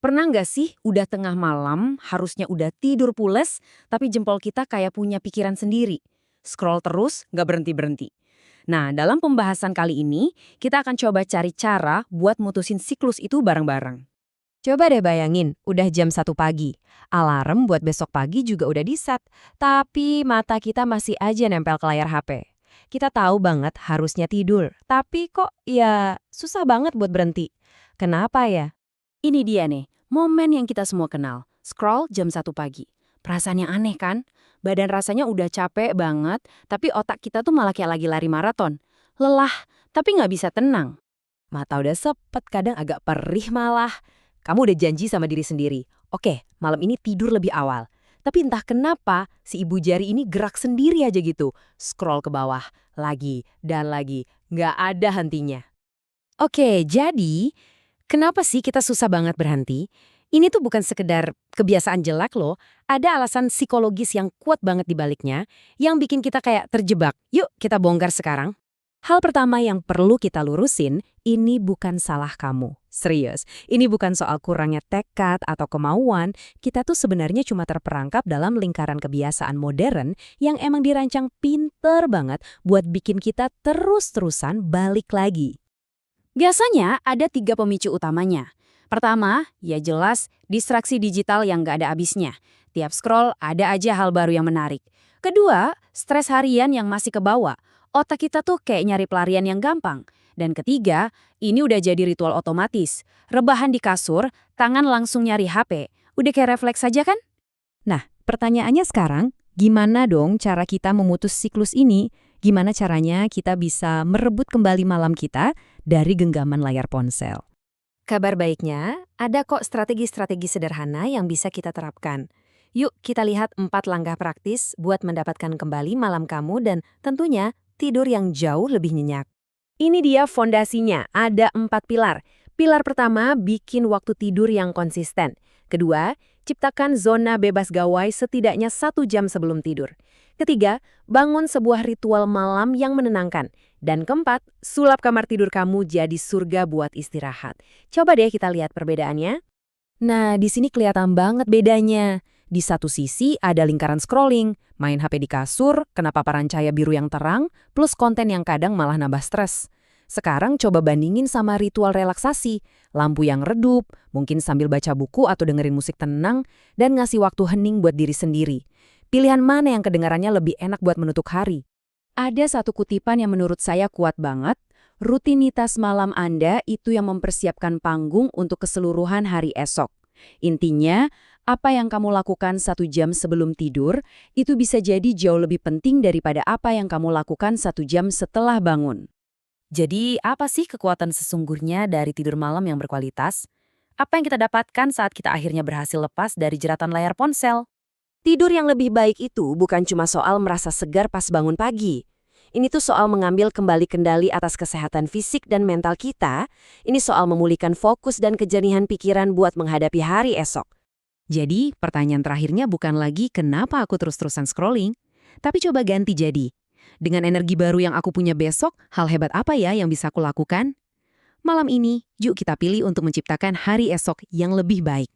Pernah nggak sih udah tengah malam, harusnya udah tidur pules, tapi jempol kita kayak punya pikiran sendiri. Scroll terus, nggak berhenti-berhenti. Nah, dalam pembahasan kali ini, kita akan coba cari cara buat mutusin siklus itu bareng-bareng. Coba deh bayangin, udah jam 1 pagi. Alarm buat besok pagi juga udah di-set, tapi mata kita masih aja nempel ke layar HP. Kita tahu banget harusnya tidur, tapi kok ya susah banget buat berhenti. Kenapa ya? Ini dia nih, momen yang kita semua kenal. Scroll jam 1 pagi. Perasaan yang aneh kan? Badan rasanya udah capek banget, tapi otak kita tuh malah kayak lagi lari maraton. Lelah, tapi nggak bisa tenang. Mata udah sepet, kadang agak perih malah. Kamu udah janji sama diri sendiri. Oke, malam ini tidur lebih awal. Tapi entah kenapa, si ibu jari ini gerak sendiri aja gitu. Scroll ke bawah, lagi, dan lagi. Nggak ada hentinya. Oke, jadi kenapa sih kita susah banget berhenti? Ini tuh bukan sekedar kebiasaan jelek loh, ada alasan psikologis yang kuat banget di baliknya, yang bikin kita kayak terjebak. Yuk kita bongkar sekarang. Hal pertama yang perlu kita lurusin, ini bukan salah kamu. Serius, ini bukan soal kurangnya tekad atau kemauan, kita tuh sebenarnya cuma terperangkap dalam lingkaran kebiasaan modern yang emang dirancang pinter banget buat bikin kita terus-terusan balik lagi. Biasanya ada 3 pemicu utamanya. Pertama, ya jelas distraksi digital yang nggak ada habisnya. Tiap scroll ada aja hal baru yang menarik. Kedua, stres harian yang masih kebawa. Otak kita tuh kayak nyari pelarian yang gampang. Dan ketiga, ini udah jadi ritual otomatis. Rebahan di kasur, tangan langsung nyari HP. Udah kayak refleks saja kan? Nah, pertanyaannya sekarang, gimana dong cara kita memutus siklus ini? Gimana caranya kita bisa merebut kembali malam kita dari genggaman layar ponsel? Kabar baiknya, ada kok strategi-strategi sederhana yang bisa kita terapkan. Yuk kita lihat 4 langkah praktis buat mendapatkan kembali malam kamu dan tentunya tidur yang jauh lebih nyenyak. Ini dia fondasinya, ada 4 pilar. Pilar pertama, bikin waktu tidur yang konsisten. Kedua, ciptakan zona bebas gawai setidaknya 1 jam sebelum tidur. Ketiga, bangun sebuah ritual malam yang menenangkan. Dan keempat, sulap kamar tidur kamu jadi surga buat istirahat. Coba deh kita lihat perbedaannya. Nah, di sini kelihatan banget bedanya. Di satu sisi ada lingkaran scrolling, main HP di kasur, kena paparan cahaya biru yang terang, plus konten yang kadang malah nambah stres. Sekarang coba bandingin sama ritual relaksasi, lampu yang redup, mungkin sambil baca buku atau dengerin musik tenang, dan ngasih waktu hening buat diri sendiri. Pilihan mana yang kedengarannya lebih enak buat menutup hari? Ada satu kutipan yang menurut saya kuat banget, rutinitas malam Anda itu yang mempersiapkan panggung untuk keseluruhan hari esok. Intinya, apa yang kamu lakukan 1 jam sebelum tidur, itu bisa jadi jauh lebih penting daripada apa yang kamu lakukan 1 jam setelah bangun. Jadi, apa sih kekuatan sesungguhnya dari tidur malam yang berkualitas? Apa yang kita dapatkan saat kita akhirnya berhasil lepas dari jeratan layar ponsel? Tidur yang lebih baik itu bukan cuma soal merasa segar pas bangun pagi. Ini tuh soal mengambil kembali kendali atas kesehatan fisik dan mental kita. Ini soal memulihkan fokus dan kejernihan pikiran buat menghadapi hari esok. Jadi, pertanyaan terakhirnya bukan lagi kenapa aku terus-terusan scrolling, tapi coba ganti jadi, dengan energi baru yang aku punya besok, hal hebat apa ya yang bisa aku lakukan? Malam ini, yuk kita pilih untuk menciptakan hari esok yang lebih baik.